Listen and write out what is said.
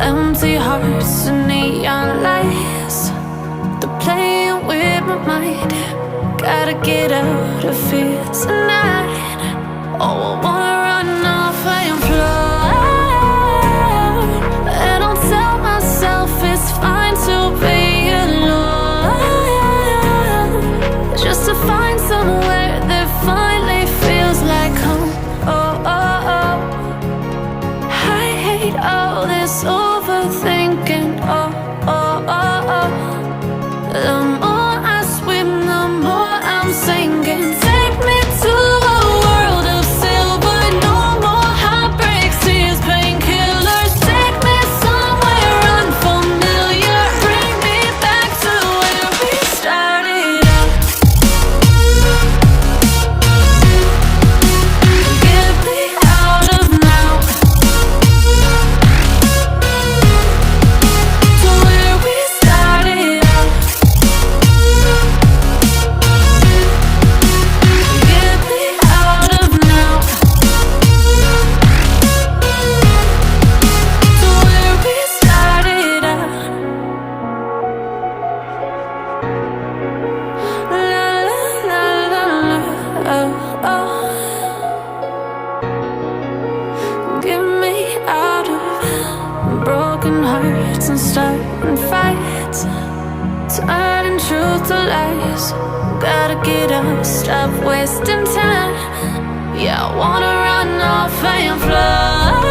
Empty hearts and neon lights, they're playing with my mind. Gotta get out of here tonight. Oh, I wanna run off and fly. And I'll tell myself it's fine to be alone, just to find somewhere that finally feels like home. Oh, oh, oh. I hate all this overthinking. Oh, oh, oh, oh. The more I swim, the more I'm sinking. Take me to a world of silver. No more heartbreaks, tears, painkillers. Take me somewhere unfamiliar. Bring me back to where we started out. Get me out of now, to where we started out. Get me out of now, to where we started out. La la la la la, oh, oh. Get me out of broken hearts and starting fights, turning truth to lies. Gotta get up, stop wasting time. Yeah, I wanna run off and fly.